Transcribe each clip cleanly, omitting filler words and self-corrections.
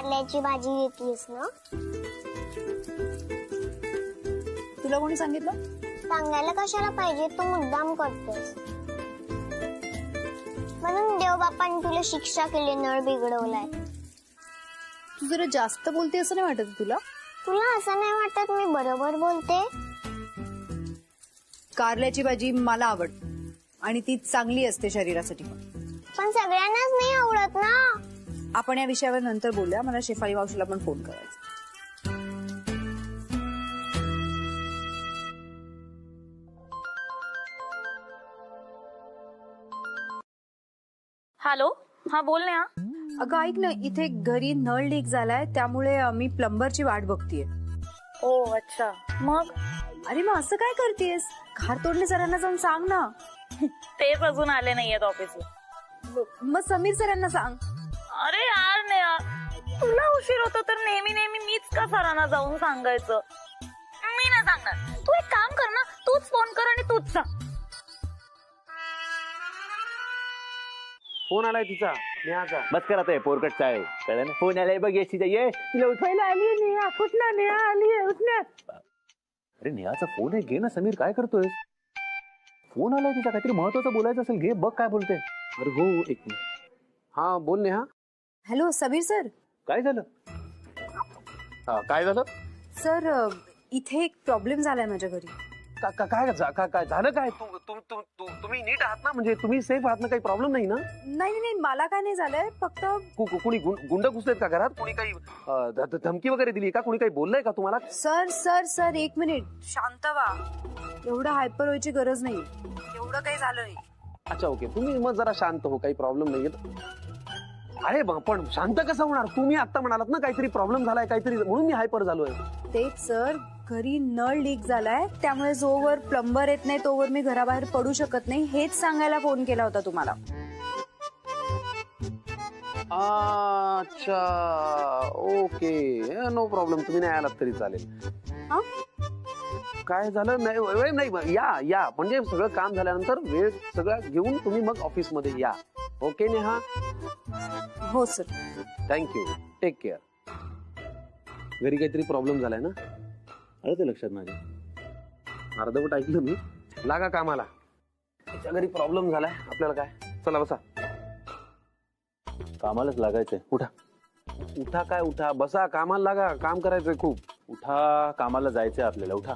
कारल्याची भाजी घेतलीस ना? तुला कोणी सांगितलं? सांगायला कशाला पाहिजे, तू मुद्दाम करतेस. म्हणून देवबापांनी तुला शिक्षा केली, नळ बिघडवलाय. तू जरा जास्त बोलते असं नाही वाटत तुला? तुला असं नाही वाटत मी बरोबर बोलते? कारल्याची भाजी मला आवडते आणि ती चांगली असते शरीरासाठी. पण सगळ्यांनाच नाही आवडत ना. आपण या विषयावर नंतर बोलूया. मला शेफाली मावशीला पण फोन करायचा. हॅलो, हा बोल ना. अगं ऐक ना, इथे घरी नळ लीक झालाय, त्यामुळे मी प्लंबरची वाट बघतीये. ओ अच्छा, मग? अरे मग असं काय करतेस? खार तोडणे सरांना जाऊन सांग ना. तेच अजून आले नाहीयेत ऑफिसला. मग समीर सरांना सांग. अरे यार नाही यार, तुला उशीर होतो तर नेहमी नेहमी मीच का सरांना जाऊन सांगायचं? मी नाही सांगणार. तू एक काम कर ना, तूच फोन कर आणि तूच सांग. फोन आलाय तिचा, नेहाचा. बस कर आता पोरकट चाय, कळलं ना? फोन आलाय बघ, येशीचा ये. तिला उठवायला आली नेहा. उठ ना नेहा, आली उठ ना. अरे नेहाचा फोन आहे, घे ना. समीर काय करतोय? फोन आलाय तिचा, काहीतरी महत्वाचं बोलायचं असेल, घे बघ काय बोलते. अरे हो, एक मिनिट. हा बोल नेहा. Hello Sameer sir. काय झालं? काय झालं? सर इथे एक प्रॉब्लेम झालाय माझ्या घरी. काय झालं? काय तुम्ही नीट आहात ना? म्हणजे तुम्ही सेफ आहात ना? काही प्रॉब्लेम नाही ना? नाही नाही, मला काय नाही झालंय, फक्त कुणी गुंड घुसलेत का घरात? कोणी काही धमकी वगैरे दिली का? कोणी काही बोललंय का तुम्हाला? सर सर सर एक मिनिट, शांत व्हा. एवढं हायपर व्हायची गरज नाही, एवढं काही झालं नाही. अच्छा ओके, तुम्ही मग जरा शांत हो, काही प्रॉब्लेम नाहीये. अरे पण शांत कसं होणार? तुम्ही आता म्हणालात ना काहीतरी प्रॉब्लेम झालाय काहीतरी, म्हणून मी हायपर झालोय. तेच सर, घरी नळ लीक झालाय, त्यामुळे जोवर प्लंबर येत नाही तोवर मी घराबाहेर पडू शकत नाही, हेच सांगायला फोन केला होता तुम्हाला. अच्छा ओके, नो प्रॉब्लेम. तुम्ही नाही आलात तरी चालेल. काय झालं? नाही वेळ नाही, या म्हणजे सगळं काम झाल्यानंतर वेळ सगळं घेऊन तुम्ही मग ऑफिस मध्ये या. ओके नेहा? हो सर. Thank you, take care. घरी काहीतरी प्रॉब्लेम झालाय ना? अरे ते लक्षात माझ्या. अर्धवट ऐकलं मी. लागा कामाला. त्याच्या घरी प्रॉब्लेम झालाय. आपल्याला काय? चला बसा. कामालाच लागायचंय. उठा उठा. काय उठा? बसा, कामाला लागा. काम करायचंय खूप. उठा, कामाला जायचंय आपल्याला. उठा.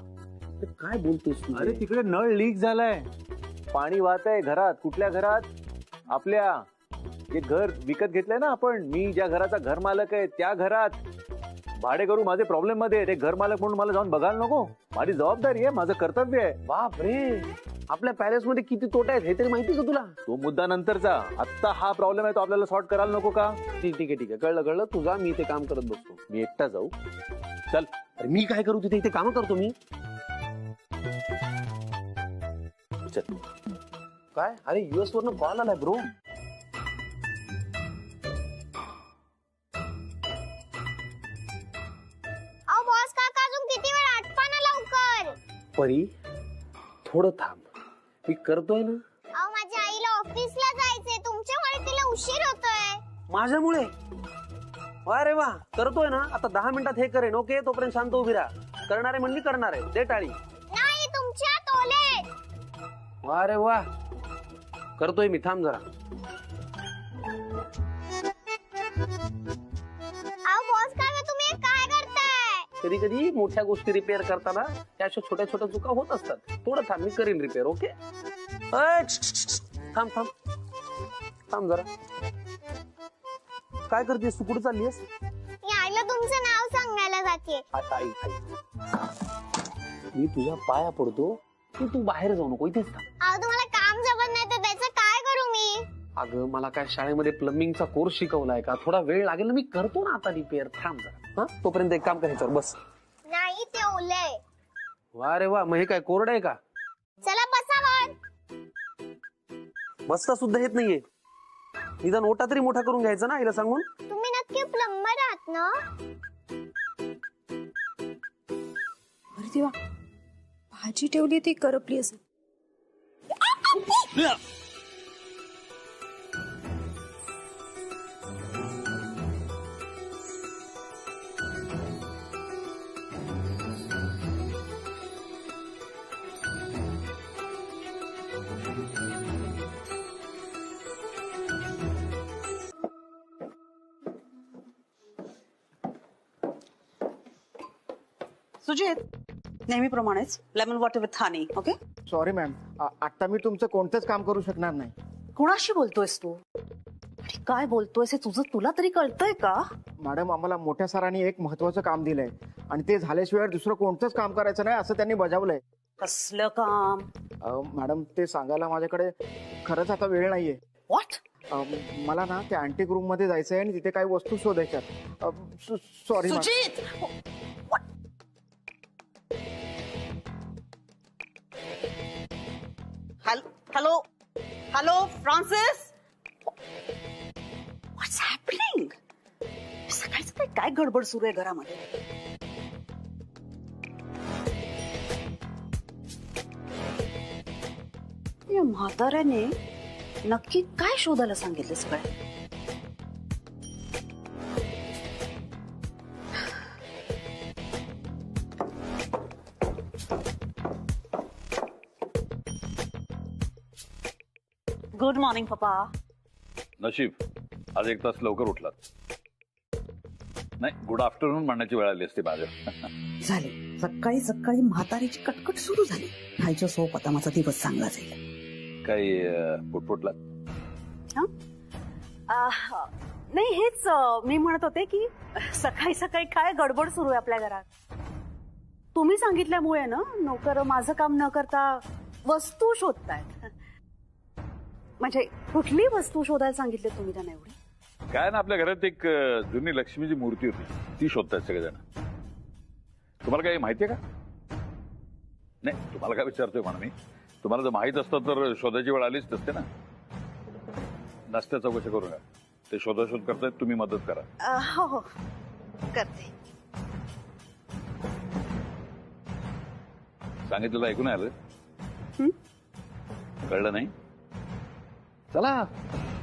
काय बोलतोस तू? अरे तिकडे नळ लीक झालाय, पाणी वाहत आहे घरात. कुठल्या घरात? आपल्या जे घर विकत घेतलंय ना आपण, मी ज्या घराचा घर मालक आहे त्या घरात. भाडे करू माझे प्रॉब्लेम मध्ये, ते घर मालक म्हणून मला जाऊन बघायला नको? माझी जबाबदारी आहे, माझं कर्तव्य आहे. बाप रे, आपल्या पॅलेस मध्ये किती तोटे आहेत हे तरी माहिती का तुला? तो मुद्दा नंतरचा. आता हा प्रॉब्लेम आहे तो आपल्याला सॉर्ट करायला नको का? ठीक आहे, कळलं. तुझा मी इथे काम करत बसतो. मी एकटा जाऊ? चल. अरे मी काय करू तिथे? इथे काम करतो मी. चल. काय? अरे युएस वरनं कॉल आलाय ब्रो. बॉस काका, अजून किती वेळ? आटपा ना लवकर. परी थोडं थांब, मी करतोय ना. माझ्या आईला ऑफिसला जायचंय, तुमच्यामुळे तिला उशीर होतोय. माझ्यामुळे? अरे वा, करतोय ना. आता 10 मिनिटात हे करेन. ओके, तोपर्यंत शांत उभी राहा. करणार आहे म्हणजे करणार आहे. दे टाळी. नाही, तुमच्या तोले. अरे वा, करतोय मी. थांब जरा. बॉस काका, तुम्ही काय करताय? कधी कधी मोठ्या गोष्टी रिपेअर करताना त्या अशा छोट्या छोट्या चुका होत असतात. थोडं थांब, मी करीन रिपेअर. ओके, थांब जरा. काय करतेस तू? कुठे चाललीस? आईला तुमचं नाव सांगायला जाते. आई, मी तुझ्या पाया पडतो की तू बाहेर जाऊ नको, इथेच थांब. तुम्हाला काम जमत नाही तर त्याचं काय करू मी? अगं मला काय शाळेमध्ये प्लंबिंगचा कोर्स शिकवलाय का? थोडा वेळ लागेल ना, मी करतो ना आता रिपेअर. थांब जरा. तोपर्यंत एक काम करायचं, बस. नाही, ते ओलंय. वा रे वा, मग हे काय कोरड आहे का? चला बसा वर. बसता सुद्धा येत नाहीये. निदान ओटा तरी मोठा करून घ्यायचा ना आईला सांगून. तुम्ही नक्की प्लंबर आहात ना? अरे देवा, भाजी ठेवली ती करपली असेल. सुजित, नेहमीप्रमाणेच lemon water with honey. Okay. Sorry ma'am, आता मी तुमचं कोणतंच काम करू शकणार नाही. कुणाशी बोलतोयस तू? आणि काय बोलतोयस हे तुला तरी कळतंय का? मॅडम, आम्हाला मोठ्या सरांनी एक महत्वाचं काम दिलंय आणि ते झाल्याशिवाय दुसरं कोणतंच काम करायचं नाही असं त्यांनी बजावलंय. कसलं काम? मॅडम, ते सांगायला माझ्याकडे खरंच आता वेळ नाहीये. व्हॉट? मला ना त्या अँटिक रूम मध्ये जायचंय आणि तिथे काही वस्तू शोधायच्यात. Sorry. Sujit, hello hello Francis, what's happening? सकाळचं काय गडबड सुरू आहे घरामध्ये? या म्हाताऱ्याने नक्की काय शोधायला सांगितलं सगळं? गुड मॉर्निंग पप्पा. नशीब आज एक तास लवकर उठलात. नाही, गुड आफ्टरनून म्हणण्याची वेळ आली असती माझ्या. झाले सकाळी सकाळी म्हातारीची कटकट सुरू झाली. खायच्या सोप आता माझा दिवस चांगला जाईल. काही पुटपुटला? नाही, हेच मी म्हणत होते की सकाळी सकाळी काय गडबड सुरू आहे आपल्या घरात. तुम्ही सांगितल्यामुळे ना नोकर माझं काम न करता वस्तू शोधतायत. म्हणजे कुठली वस्तू शोधायला सांगितली तुम्ही त्यांना एवढी? काय ना, आपल्या घरात एक जुनी लक्ष्मीची मूर्ती होती, ती शोधतायत सगळेजण. तुम्हाला काही माहितीये का? नाही, तुम्हाला काय विचारतोय म्हणा मी. तुम्हाला जर माहित असतं तर शोधायची वेळ आलीच नसते ना. नसत्या चौकशी करू नका. ते शोधाशोध करतायत, तुम्ही मदत करा. हो हो करते. सांगितलेलं ऐकून आलं? कळलं नाही? चला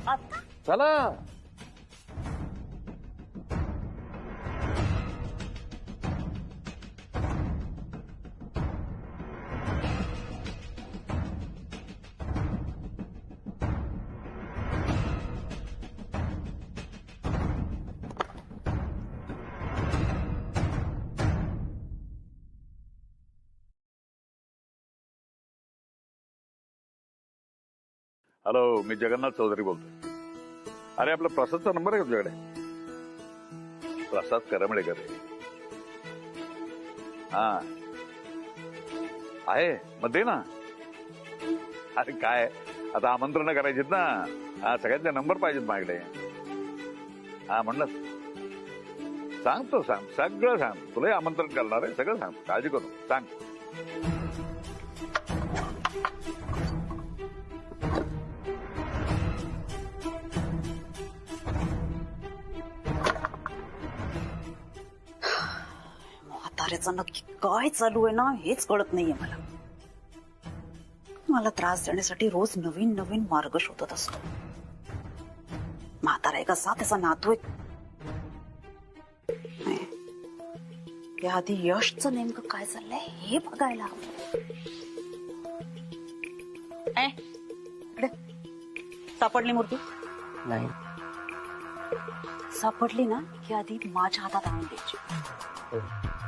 आता चला. हॅलो, मी जगन्नाथ चौधरी बोलतोय. अरे, आपला प्रसादचा नंबर आहे का तुझ्याकडे? प्रसाद करमळेकर. हा आहे, मग दे ना. अरे काय, आता आमंत्रण करायचीत ना. हा, सगळ्यांचे नंबर पाहिजेत माझ्याकडे. हा म्हणलं, सांगतो, सगळं सांग. तुलाही आमंत्रण करणार आहे, सगळं सांग, काळजी करू. सांग. म्हाताऱ्याचं नक्की काय चालू आहे ना हेच कळत नाहीये मला. मला त्रास देण्यासाठी रोज नवीन नवीन मार्ग शोधत असतो. म्हातारा आहे कसा, त्याचा नातू आहे. याआधी यशचं नेमकं काय चाललंय हे बघायला हवं. इकडे सापडली मूर्ती? नाही. सापडली ना की आधी माझ्या हातात आणून द्यायची.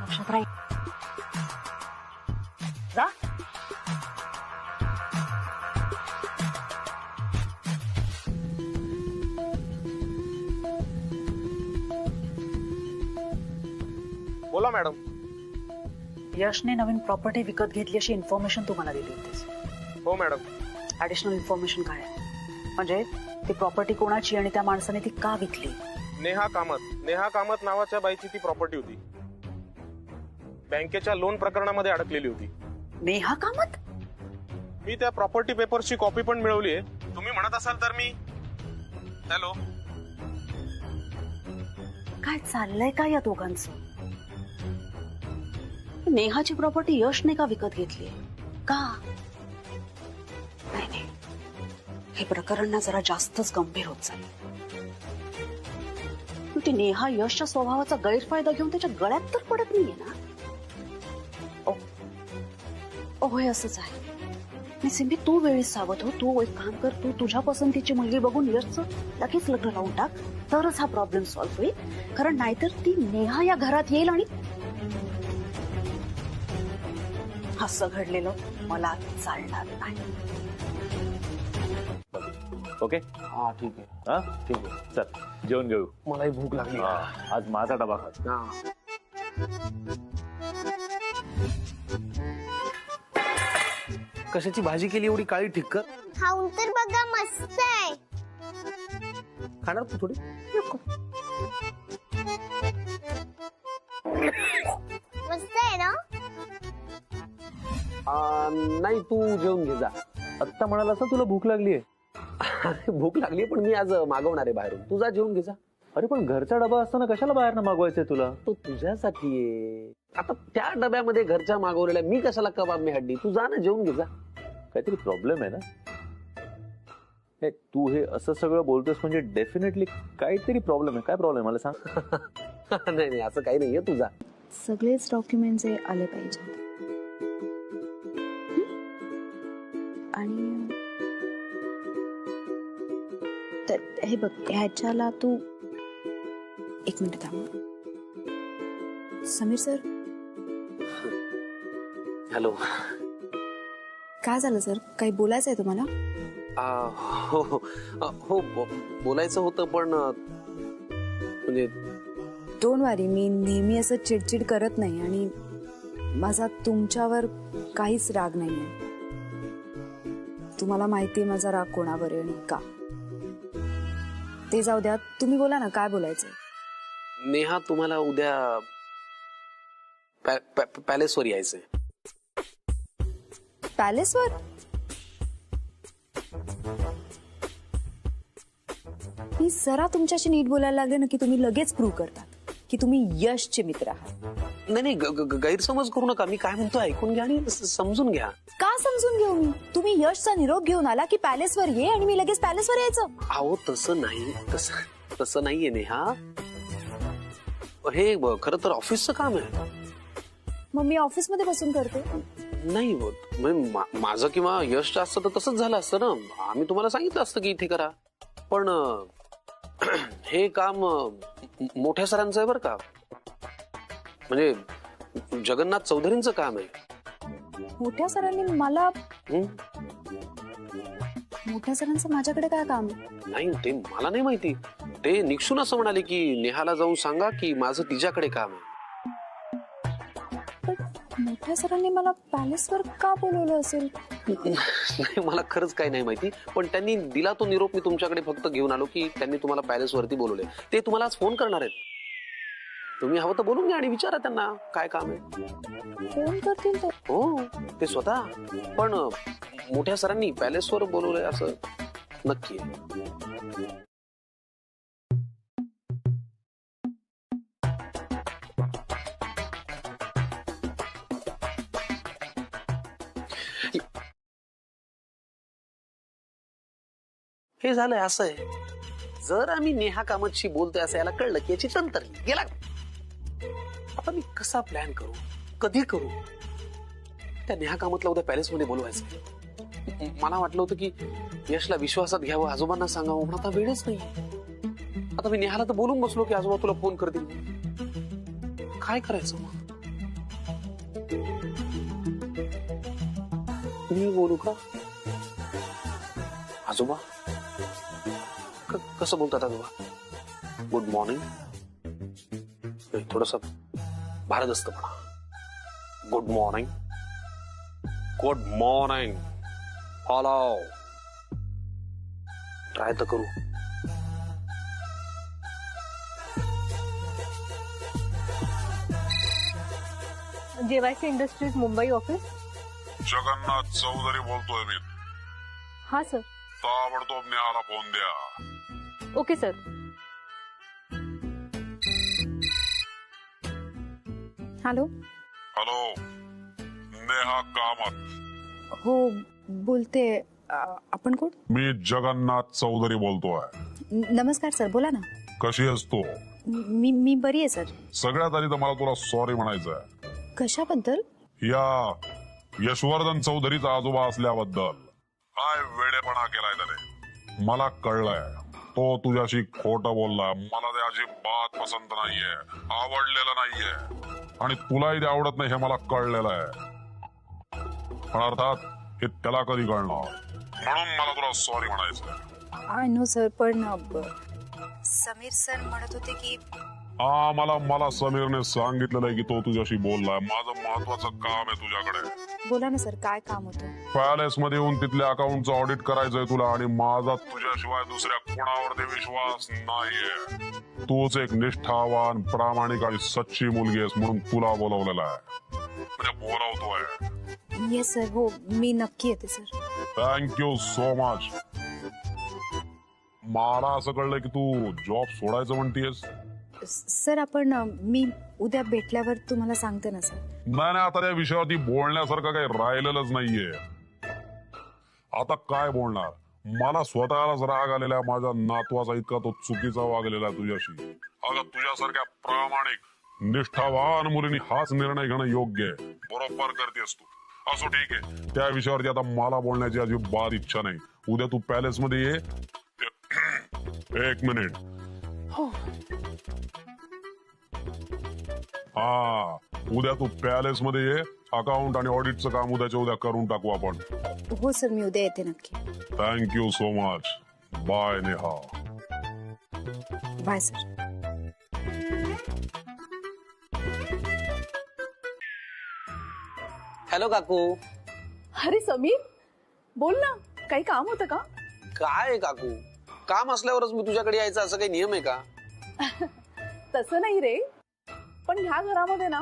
लक्षात राहील. जा. बोला मॅडम. यशने नवीन प्रॉपर्टी विकत घेतली अशी इन्फॉर्मेशन तुम्हाला दिली होतीस. हो मॅडम. ऍडिशनल इन्फॉर्मेशन काय आहे? म्हणजे ती प्रॉपर्टी कोणाची आणि त्या माणसाने ती का विकली? नेहा कामत नावाच्या बाईची ती प्रॉपर्टी होती. बँकेच्या लोन प्रकरणामध्ये अडकलेली होती. नेहा कामत? मी त्या प्रॉपर्टी पेपर्सची कॉपी पण मिळवली आहे. तुम्ही म्हणत असाल तर मी. हॅलो, काय चाललंय का या दोघांचं? नेहाची प्रॉपर्टी यशने का विकत घेतली? का? नाही, हे प्रकरण ना जरा जास्तच गंभीर होत चाललंय. ती नेहा यशच्या स्वभावाचा गैरफायदा घेऊन त्याच्या गळ्यात तर पडत नाहीये ना? होय, असंच आहे. सिंबी तू वेळी सावध हो. तू एक काम कर, तू तुझ्या पसंतीची मुलगी बघून यशचं लगेच लग्न लावून टाक, तरच हा प्रॉब्लेम सॉल्व्ह होईल. कारण नाहीतर ती नेहा या घरात येईल आणि असं घडलेलं मला चालणार नाही. ओके हा ठीक आहे. हा ठीक आहे, चल जेवण घेऊ. मलाही भूक लागली. हा, आज माझा डबा खा. हा. कशाची भाजी केली एवढी काळी ठिक्कर? खाऊन तर बघा, मस्त आहे. खाणार तू थोडी? मस्त आहे ना? नाही तू जेवून घे जा. आत्ता म्हणाला असं तुला भूक लागलीये. भूक लागली पण मी आज मागवणार आहे बाहेरून. तू जा जेवून घे जा. अरे पण घरचा डबा असताना कशाला बाहेरनं मागवायचंय तुला? तो तुझ्यासाठी आहे. आता त्या डब्यामध्ये घरच्या मागवलेल्या मी कशाला कबाब मी हड्डी. तू जा ना जेवून घे जा. काहीतरी प्रॉब्लेम आहे ना? हे तू हे असं सगळं बोलतोस म्हणजे डेफिनेटली काहीतरी प्रॉब्लेम आहे. काय प्रॉब्लेम मला सांग. नाही नाही असं काही नाहीये. तू जा. सगळेच डॉक्युमेंट्स आले पाहिजे. आणि हे बघ, ह्याच्याला तू एक मिनिट थांब. समीर सर. हॅलो. काय झालं सर? काही बोलायचं आहे तुम्हाला? हो हो बोलायचं होतं पण म्हणजे डोंट वरी, मी नेहमी असं चिडचिड करत नाही आणि माझा तुमच्यावर काहीच राग नाहीये. तुम्हाला माहिती आहे माझा राग कोणावर आहे आणि का. ते जाऊ द्या, तुम्ही बोला ना काय बोलायचंय. नेहा तुम्हाला उद्या पॅलेसवर यायचंय. पॅलेसवर? मी जरा तुमच्याशी नीट बोलायला लागले ना की तुम्ही लगेच प्रूव्ह करतात की तुम्ही यशचे मित्र आहात. नाही नाही गैरसमज करू नका. मी काय म्हणतो ऐकून घ्या आणि समजून घ्या. का समजून घेऊ मी? तुम्ही यशचा निरोप घेऊन आला की पॅलेसवर ये आणि मी लगेच पॅलेसवर यायचं? अहो तसं नाही. तसं नाहीये नेहा. हे खरं तर ऑफिसचं काम आहे. मग मी ऑफिसमध्ये बसून करते. नाही म्हणजे माझं किंवा यशचं असतं तर तसंच झालं असतं ना. आम्ही तुम्हाला सांगितलं असतं की इथे करा. पण हे काम मोठ्या सरांचं आहे बरं का. म्हणजे जगन्नाथ चौधरींचं काम आहे. मोठ्या सरांनी मला मोठ्या सरांचं माझ्याकडे काय काम आहे? नाही ते मला नाही माहिती. ते निक्षून असं म्हणाले की नेहाला जाऊन सांगा की माझं तिच्याकडे काम आहे. मोठ्या सरांनी मला पॅलेसवर का बोलवलं असेल? नाही मला खरंच काही नाही माहिती. पण त्यांनी दिला तो निरोप मी तुमच्याकडे फक्त घेऊन आलो की त्यांनी तुम्हाला पॅलेसवरती बोलवले. ते तुम्हाला आज फोन करणार आहेत. तुम्ही हवं तर बोलून घ्या आणि विचारा त्यांना काय काम आहे. फोन करतील ते? हो ते स्वतः. पण मोठ्या सरांनी पॅलेसवर बोलवलंय असं नक्की आहे. हे झालंय असं आहे. जर आम्ही नेहा कामतशी बोलतोय असं याला कळलं की याची तंतरली गेला. आता मी कसा प्लॅन करू, कधी करू? त्या नेहा कामतला उद्या पॅलेसमध्ये बोलवायचं. मला वाटलं होतं की यशला विश्वासात घ्यावं, आजोबांना सांगावं, पण आता वेळच नाही. आता मी नेहाला तर बोलून बसलो की आजोबा तुला फोन करतील. काय करायचं मग? मी बोलू का? आजोबा कसं बोलतात आजोबा? Good morning. थोडस भारदस्तपणा. Good morning. Good morning. Hello. Try तर करू. JYC industries Mumbai office. Jagannath Chaudhari बोलतोय मी. हा सर. ताबडतोब नेहाला फोन द्या. Okay sir. Hello. Hello Neha Kamat. हो बोलते. आपण कोण? मी जगन्नाथ चौधरी बोलतोय. नमस्कार सर, बोला ना. कशी आहेस तू? मी बरी आहे सर. सगळ्यात आधी तर मला तुला सॉरी म्हणायचंय. कशाबद्दल? या यशवर्धन चौधरीचा आजोबा असल्याबद्दल काय वेडेपणा केलाय त्याने मला कळलंय. तो तुझ्याशी खोटं बोलला. मला ते अजिबात पसंत नाहीये, आवडलेलं नाहीये आणि तुलाही ते आवडत नाही हे मला कळलेलं आहे. पण अर्थात हे त्याला कधी कळणार, म्हणून मला तुला सॉरी म्हणायचं. आय नो सर, पण समीर सर म्हणत होते की मला समीरने सांगितलेलं आहे की तो तुझ्याशी बोललाय. माझं महत्वाचं काम आहे तुझ्याकडे. बोला ना सर, काय काम होतं? पॅलेस मध्ये येऊन तिथल्या अकाउंटचं ऑडिट करायचंय तुला आणि माझा तुझ्याशिवाय दुसऱ्या कोणावरती विश्वास नाहीये. तूच एक निष्ठावान, प्रामाणिक आणि सच्ची मुलगी आहेस म्हणून तुला बोलवलेलं आहे, म्हणजे बोलवतोय. येस सर, हो मी नक्की येते सर. Thank you so much. मला असं कळलं की तू जॉब सोडायचं म्हणतेस. सर आपण मी उद्या भेटल्यावर तुम्हाला सांगते ना सर. नाही, आता त्या विषयावरती बोलण्यासारखं काही राहिलेलंच नाहीये. आता काय बोलणार? मला स्वतःलाच राग आलेला आहे माझ्या नातवाचा, इतका तो चुकीचा वागलेला आहे तुझ्याशी. अगं तुझ्यासारख्या प्रामाणिक, निष्ठावान मुलींनी हाच निर्णय घेणं योग्य आहे. बरोबर करतेस तू. असो ठीक आहे, त्या विषयावरती आता मला बोलण्याची अजिबात इच्छा नाही. उद्या तू पॅलेस मध्ये ये. एक मिनिट. हा, उद्या तू पॅलेस मध्ये ये. अकाउंट आणि ऑडिटचं काम उद्याच्या उद्या करून टाकू आपण. हो सर, मी उद्या येते नक्की. Thank you so much. Bye Neha. Bye sir. Hello काकू. अरे समीर, बोल ना, काही काम होतं का? काय काकू, काम असल्यावरच मी तुझ्याकडे यायचं असं काही नियम आहे का? तसं नाही रे, पण ह्या घरामध्ये ना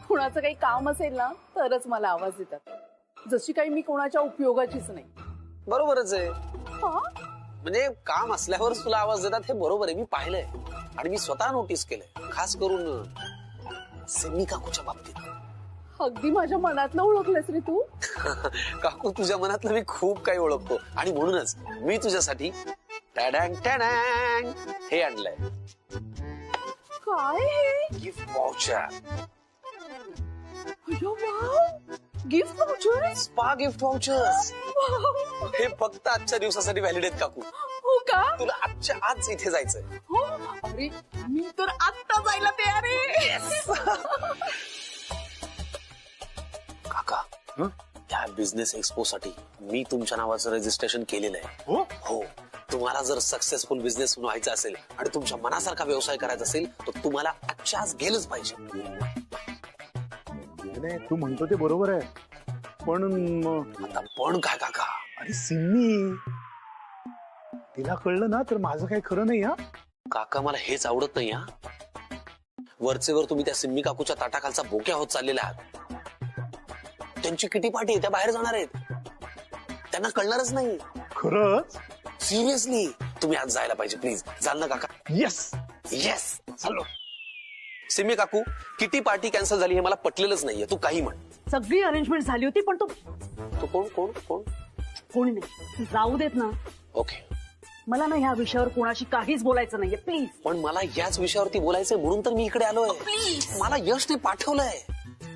कुणाचं काही काम असेल ना तरच मला आवाज देतात. जशी काही मी कोणाच्या उपयोगाचीच नाही. बरोबरच आहे. हा? म्हणजे काम असल्यावरच तुला आवाज देतात हे बरोबर आहे. मी पाहिलंय आणि मी स्वतः नोटीस केलंय, खास करून सिमी काकूच्या बाबतीत. अगदी माझ्या मनातलं ओळखलंस रे तू. काकू, तुझ्या मनातलं मी खूप काही ओळखतो आणि म्हणूनच मी तुझ्यासाठी टॅडँग टॅडँग हे आणलंय. काय हे? Gift voucher. Gift voucher? Spa gift vouchers. हे फक्त आजच्या दिवसासाठी व्हॅलिड आहेत काकू. हो का? तुला आजच्या आज इथे जायचंय. हो. अरे मी तर आत्ता जायला तयार आहे. काका, त्या बिझनेस एक्सपो साठी मी तुमच्या नावाचं रजिस्ट्रेशन केलेलं आहे. हो. तुम्हाला जर सक्सेसफुल बिझनेस व्हायचा असेल आणि तुमच्या मनासारखा व्यवसाय करायचा असेल तर तुम्हाला आजच्या आज गेलंच पाहिजे. तू म्हणतो ते बरोबर आहे, पण आता पण काय काका? अरे सिम्मी, तिला कळलं ना तर माझं काही खरं नाही. हा काका, मला हेच आवडत नाही. हा, वरचेवर तुम्ही त्या सिम्मी काकूच्या ताटाखालचा बोक्या होत चाललेला आहात. त्यांची किटी पार्टी त्या बाहेर जाणार आहेत, त्यांना कळणारच नाही. खरंच? सिरियसली तुम्ही आज जायला पाहिजे. प्लीज जाल ना काका? Yes yes. चालो. सिमी काकू, किटी पार्टी कॅन्सल झाली हे मला पटलेलंच नाहीये. तू काही म्हण. सगळी अरेंजमेंट झाली होती पण तू कोण कोण कोण कोणी नाही. जाऊ देत ना. ओके. मला ना ह्या विषयावर कोणाशी काहीच बोलायचं नाहीये प्लीज. पण मला याच विषयावरती बोलायचंय म्हणून तर मी इकडे आलोय. मला यशने पाठवलंय.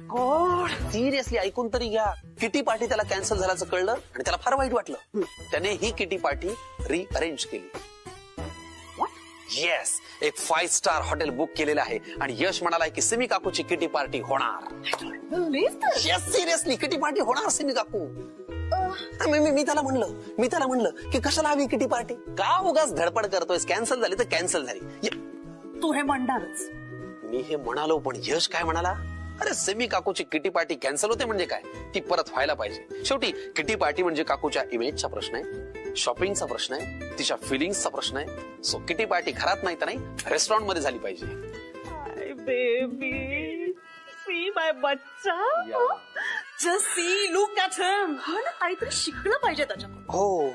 गॉड, सिरियसली ऐकून तरी घ्या. किटी पार्टी त्याला कॅन्सल झाल्याचं कळलं आणि त्याला फार वाईट वाटलं. त्याने ही किटी पार्टी रिअरेंज केली. येस, एक 5 स्टार हॉटेल बुक केलेलं आहे आणि यश म्हणालाय की सिमी काकूची किटी पार्टी होणार. येस, सिरियसली किटी पार्टी होणार सिमी काकू. मी त्याला म्हणलं की कशाला हवी किटी पार्टी? का उगाच धडपड करतोय? कॅन्सल झाली तर कॅन्सल झाली. तू हे म्हणणारच. मी हे म्हणालो, पण यश काय म्हणाला? अरे सिमी काकूची किटी पार्टी कॅन्सल होते म्हणजे काय, ती परत व्हायला पाहिजे. शेवटी किटी पार्टी म्हणजे काकूच्या इमेजचा प्रश्न आहे, शॉपिंगचा प्रश्न आहे, तिच्या फिलिंग्सचा प्रश्न आहे. सो किटी पार्टी घरात नाही तर नाही, रेस्टॉरंट मध्ये झाली पाहिजे. बेबी, सी माय बच्चा. जस्ट सी, लुक ॲट हिम. काहीतरी शिकलं पाहिजे त्याच्याकडून. हो.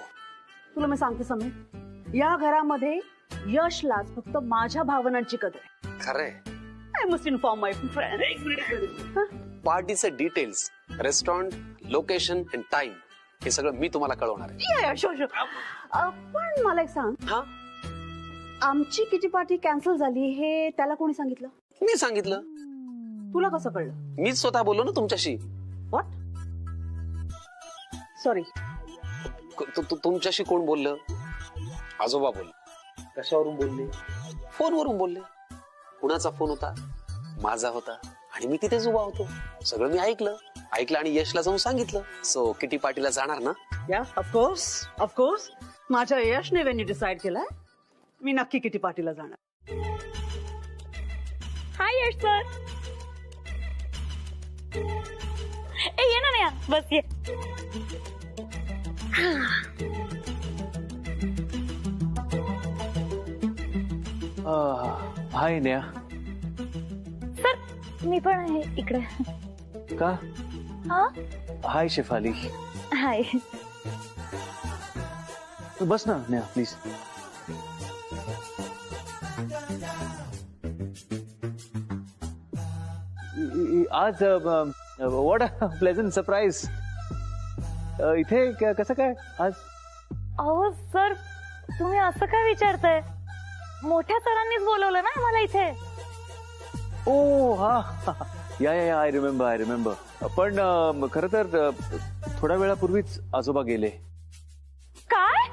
तुला मी सांगते समीर, या घरामध्ये यशलाच फक्त माझ्या भावनांची कदर आहे. खरंय. I must inform my friend. पार्टीचे details, restaurant, location and time हे सगळं मी तुम्हाला कळवणार आहे. शुअर. पण मला एक सांग, हा, आमची किटी पार्टी कॅन्सल झाली हे त्याला कोणी सांगितलं? मी सांगितलं. तुला कसं कळलं? मीच स्वतः बोललो ना तुमच्याशी. व्हॉट? सॉरी. तुमच्याशी कोण बोललं? आजोबा बोलले. कशावरून बोलले? फोनवरून बोलले. कुणाचा फोन होता? माझा होता. आणि मी तिथेच उभा होतो. सगळं मी ऐकलं आणि यशला जाऊन सांगितलं. सो किटी पार्टीला जाणार ना? या ऑफकोर्स माझ्या यशने वेन्यू डिसाइड केलाय. मी नक्की किटी पार्टीला जाणार. हाय यश सर. ये ना नेहा, बस ये. हाय नेहा. सर मी पण आहे इकडे. का? हा हाय शेफाली. हाय. बस ना नेहा प्लीज. आज व्हॉट अ प्लेझंट सरप्राईज. इथे कसं काय आज? अहो सर तुम्ही असं काय विचारताय? मोठ्या सरांनीच बोलवलं ना मला इथे. ओ हा या आय रिमेंबर. पण खरं तर थोड्या वेळापूर्वीच आजोबा गेले. काय?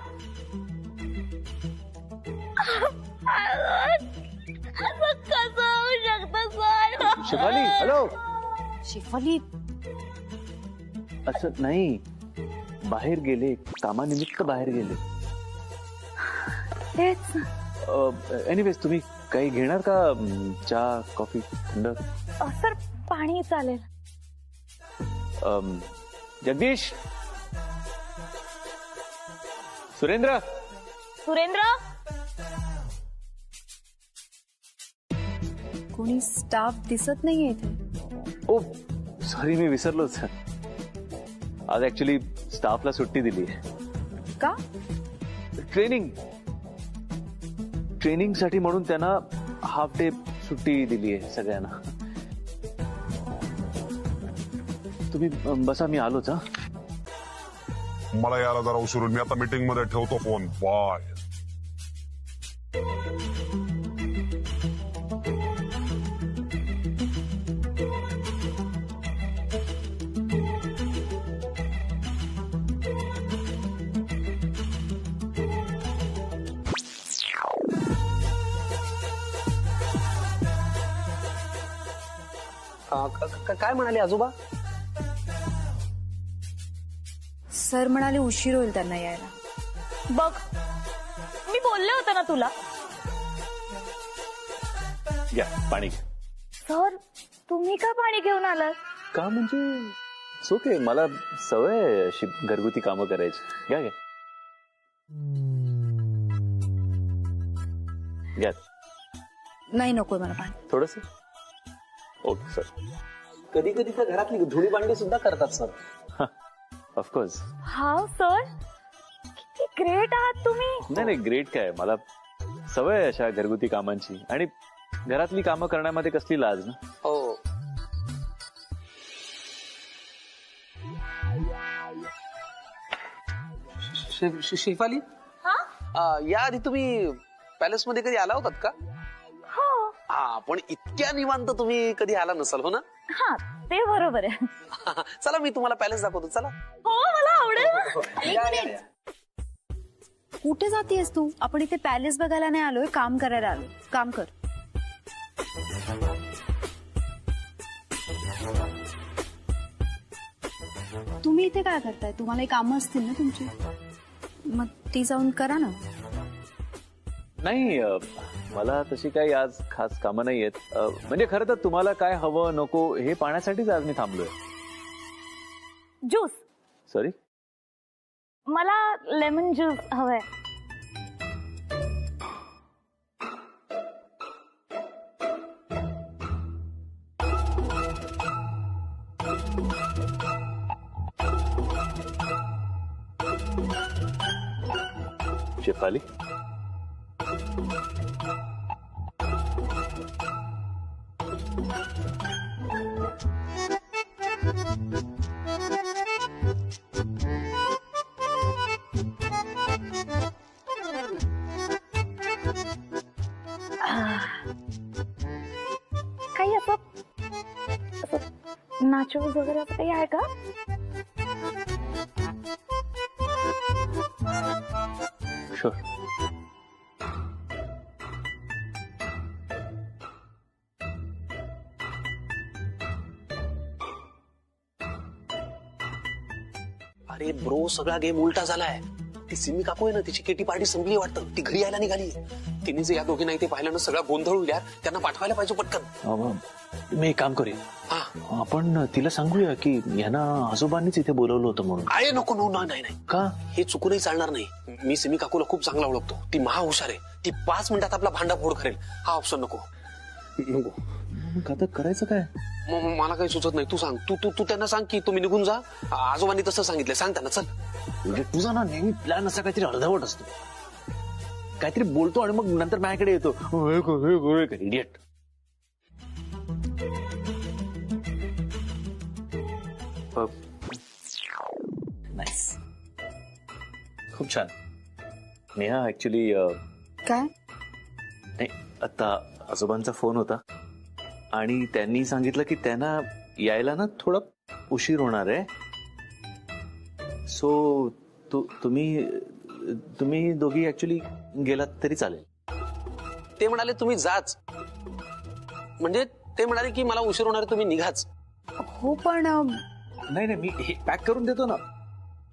असं कसं होऊ शकतं सर? शेफाली हॅलो. शेफाली असं नाही, बाहेर गेले, कामानिमित्त बाहेर गेले. तेच. एनिवेज तुम्ही काही घेणार का? चहा कॉफी थंड? सर पाणी चालेल. जगदीश. सुरेंद्र. कोणी स्टाफ दिसत नाहीये इथे. ओ सॉरी मी विसरलोच. आज ऍक्च्युली स्टाफला सुट्टी दिली. का? ट्रेनिंग साठी म्हणून त्यांना हाफ डे सुट्टी दिली आहे सगळ्यांना. तुम्ही बसा, मी आलोच. हा मला यायला जरा उशीर होईल. मी आता मीटिंग मध्ये ठेवतो फोन. बाय. काय म्हणाले आजोबा? सर म्हणाले उशीर होईल त्यांना यायला. बघ मी बोलले होते ना तुला. घ्या पाणी. सर तुम्ही का पाणी घेऊन आलात? का म्हणजे ओके, मला सवय आहे अशी घरगुती कामं करायची. घ्या घ्या. नाही नको मला पाणी. थोडस. Okay sir. कधी कधी तर घरातली धुणी भांडी सुद्धा करतात सर. ऑफकोर्स. हा सर किती ग्रेट आहात तुम्ही. नाही ग्रेट काय, मला सवय आहे अशा घरगुती कामांची. आणि घरातली कामं करण्यामध्ये कसली लाज ना. हो. शेफाली, याआधी तुम्ही पॅलेस मध्ये कधी आला होतात का? हो. हा पण इतक्या निवांत तुम्ही कधी आला नसाल हो ना? हा ते बरोबर आहे. चला मी तुम्हाला पॅलेस दाखवतो. चला. हो मला आवडेल. कुठे जातेस तू? आपण इथे पॅलेस बघायला नाही आलोय, काम करायला आलोय. काम कर. तुम्ही इथे काय करताय? तुम्हाला कामं असतील ना तुमची, मग ती जाऊन करा ना. नाही मला तशी काही आज खास कामं नाही आहेत. म्हणजे खरं तर तुम्हाला काय हवं नको हे पाहण्यासाठीच आज मी थांबलोय. ज्यूस. सॉरी. मला लेमन ज्यूस हवंय. शेफाली. काही असं नाचोस वगैरे असं काही आहे का? शुअर. अरे ब्रो, सगळा गेम उलटा झालाय. ती सिमी काकू आहे ना, तिची केटी पार्टी संपली वाटतं, ती घरी यायला निघाली. तिने जे या दोघींना इथे पाहिलं ना, सगळा गोंधळ होईल यार. त्यांना पाठवायला पाहिजे पटकन. मी एक काम करूया, आपण तिला सांगूया की यांना आजोबांनीच इथे बोलवलं होतं म्हणून. अरे नको, नाही नाही, का? हे चुकूनही चालणार नाही. मी सिमी काकूला खूप चांगला ओळखतो. ती महा हुशार आहे. ती 5 मिनिटात आपला भांडाफोड करेल. हा ऑप्शन नको. मग आता करायचं काय? मला काही सुचत नाही. तू सांग. तू त्यांना सांग की तुम्ही निघून जा. आजोबांनी तसं सांगितलंय. सांग त्यांना. चल. म्हणजे तुझा ना नेहमी प्लॅन असा काहीतरी अर्धवट असतो. काहीतरी बोलतो आणि मग नंतर माझ्याकडे येतो. इडियट. नाईस. खूप छान. नेहा ऍक्च्युली काय? नाही, आता आजोबांचा फोन होता आणि त्यांनी सांगितलं की त्यांना यायला ना थोडा उशीर होणार आहे. सो तुम्ही दोघी ऍक्च्युली गेलात तरी चालेल. ते म्हणाले तुम्ही जाच, म्हणजे ते म्हणाले की मला उशीर होणार, तुम्ही निघाच. हो पण नाही मी हे पॅक करून देतो ना.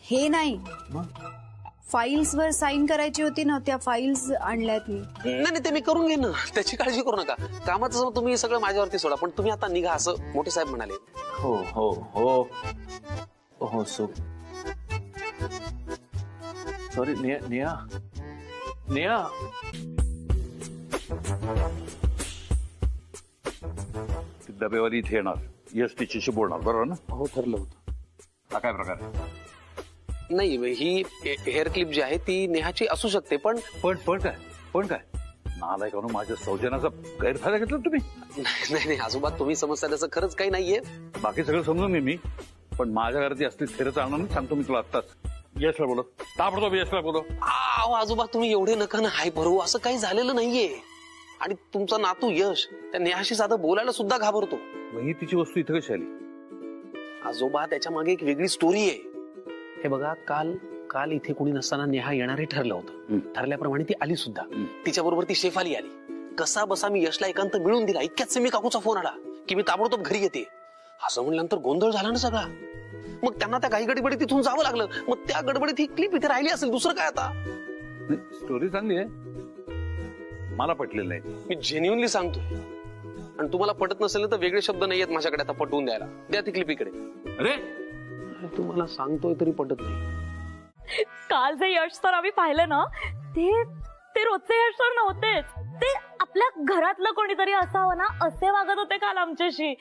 हे नाही, फाईल्स वर साईन करायची होती ना, त्या फाईल्स आणल्यात मी. नाही ते मी करून घेईन ना, त्याची काळजी करू नका. कामाचं तुम्ही सगळं माझ्यावरती सोडा, पण तुम्ही आता निघा असं मोठे साहेब म्हणाले. हो हो हो हो. सॉरी नेहा. डबेवाली इथे येणार. यश तिच्याशी बोलणार, बरोबर ना? हो, ठरलं होतं. हा काय प्रकार आहे? नाही, ही हेअर क्लिप जी आहे ती नेहाची असू शकते, पण काय नालायकानं माझ्या सौजन्याचा गैरफायदा घेतला तुम्ही? नाही आजोबा, तुम्ही समजता त्याचं खरंच काही नाहीये. बाकी सगळं समजून मी, पण माझ्या घरात असली स्थिर चालणार नाही. सांगतो मी तुला आत्ताच. यशला बोलव, ताबडतोब यशला बोलव. आजोबा, तुम्ही एवढे नका ना हाय भरू. असं काही झालेलं नाहीये. आणि तुमचा नातू यश त्या नेहाशी साधं बोलायला सुद्धा घाबरतो. ही तिची वस्तू इथं कशी आली? आजोबा, त्याच्या मागे एक वेगळी स्टोरी आहे. हे बघा, काल इथे कोणी नसताना नेहा येणारे ठरलं होतं. ठरल्याप्रमाणे ती आली सुद्धा. तिच्या बरोबर ती शेफाली आली. कसा बसा मी यशला एकांत मिळून दिला. इतक्यात सिमी काकूचा फोन आला की मी ताबडतोब घरी येते. असं म्हणल्यानंतर गोंधळ झाला ना सगळा. मग त्यांना त्या घाई गडबडीत तिथून जावं लागलं. मग त्या गडबडीत ही क्लिप इथे राहिली असेल. दुसरं काय आता? स्टोरी चांगली आहे, मला पटलेलं नाही. मी जेन्युअनली सांगतो. आणि तुम्हाला पटत नसेल तर वेगळे शब्द नाहीयेत माझ्याकडे आता पटवून द्यायला. द्या ती क्लिप इकडे. अरे तुम्हाला सांगतोय तरी पटत नाही. काल जे यश सर आम्ही पाहिलं ना, ते रोजचे यश सर नव्हतेच. ते आपल्या घरातलं कोणीतरी असावं ना, असे वागत होते काल आमच्याशी.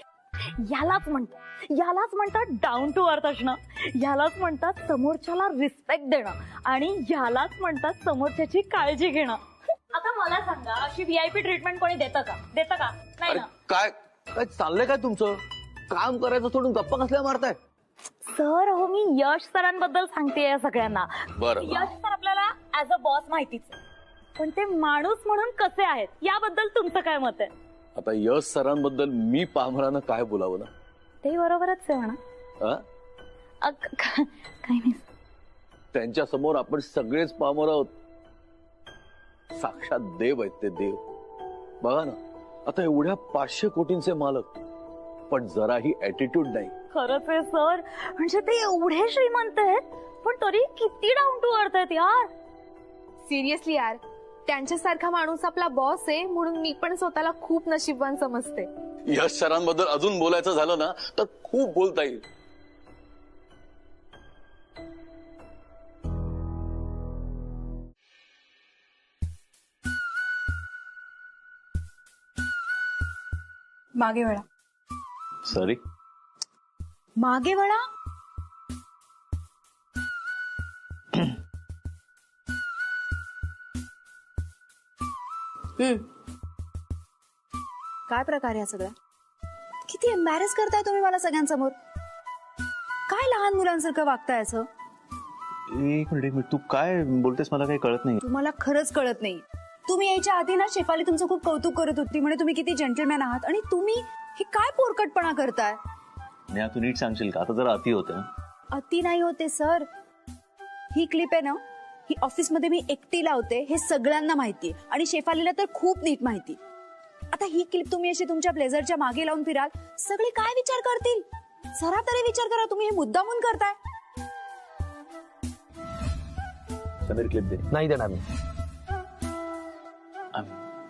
यालाच म्हणतात डाऊन टू अर्थ असणं. यालाच म्हणतात समोरच्याला रिस्पेक्ट देणं. आणि यालाच म्हणतात समोरच्याची काळजी घेणं. आता मला सांगा, अशी व्हीआयपी ट्रीटमेंट कोणी देतं का? नाही ना. काय चाललंय काय तुमचं? काम करायचं सोडून गप्पा कसल्या मारताय? सर, हो, मी यश सरांबद्दल सांगते या सगळ्यांना. बरं. यश सर आपल्याला ऍज अ बॉस माहितीच आहे, पण ते माणूस म्हणून कसे आहेत याबद्दल तुमचं काय मत आहे? आता यश सरांबद्दल मी पामरानं काय बोलावं ना? ते बरोबरच आहे म्हणा. काही नाही. त्यांच्या समोर आपण सगळेच पामर आहोत. साक्षात देव आहेत ते, देव. बघा ना, आता एवढ्या 500 कोटींचे मालक, पण जराही ऍटिट्यूड नाही. खरंच आहे सर. म्हणजे ते एवढे श्रीमंत आहेत, पण तरी किती डाऊन टू अर्थ आहेत यार. सिरियसली यार, त्यांच्यासारखा माणूस आपला बॉस आहे म्हणून मी पण स्वतःला खूप नशीबवान समजते. यश सरांबद्दल अजून बोलायचं झालं ना तर खूप बोलता येईल. मागे वळा. सॉरी. मागे वळा. काय प्रकार आहे सगळा? किती एम्बॅरेस करताय तुम्ही मला सगळ्यांसमोर. काय लहान मुलांसारखं वागताय असं? एक मिनिट, तू काय बोलतेस मला काही कळत नाही. तुम्हाला खरंच कळत नाही. तुम्ही यायच्या आधी ना शेफाली तुमचं खूप कौतुक करत होती, म्हणे तुम्ही किती जेंटलमॅन आहात, आणि तुम्ही हे काय पोरकटपणा करताय? नेहा, तू नीट सांगशील का? आता जरा अति होते ना. अति नाही होते सर. ही क्लिप आहे ना, ही ऑफिसमध्ये मी एकटी लावते हे सगळ्यांना माहिती आणि शेफालीला तर खूप नीट माहिती. आता ही क्लिप तुम्ही अशी तुमच्या ब्लेझरच्या मागे लावून फिराल, सगळे काय विचार करतील? जरा तरी विचार करा, तुम्ही हे मुद्दामून करताय. समीर क्लिप दे. नाही देणार मी. I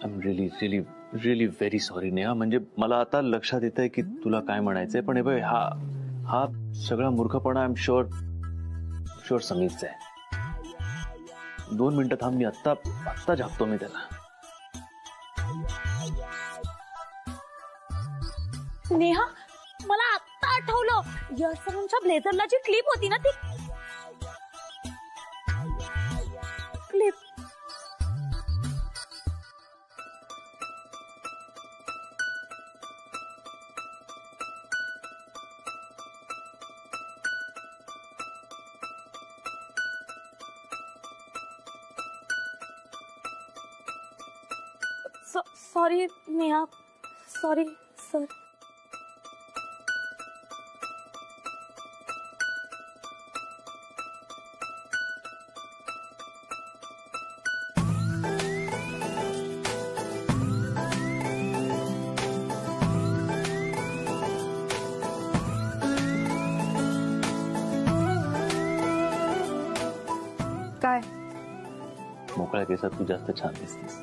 am really really really very sorry Neha. म्हणजे मला आता लक्षात येत आहे की तुला काय म्हणायचंय, पण हे बघ हा सगळा मूर्खपणा आय एम शुअर समीरचा आहे. 2 मिनिटं थांब, मी आत्ता झापतो मी त्याला. नेहा, मला आत्ता आठवलं, यश सरांच्या ब्लेझरला जी क्लिप होती ना, ती clip sorry Neha, sorry sir. काय मोकळ्या केसात तू जास्त छान दिसतेस.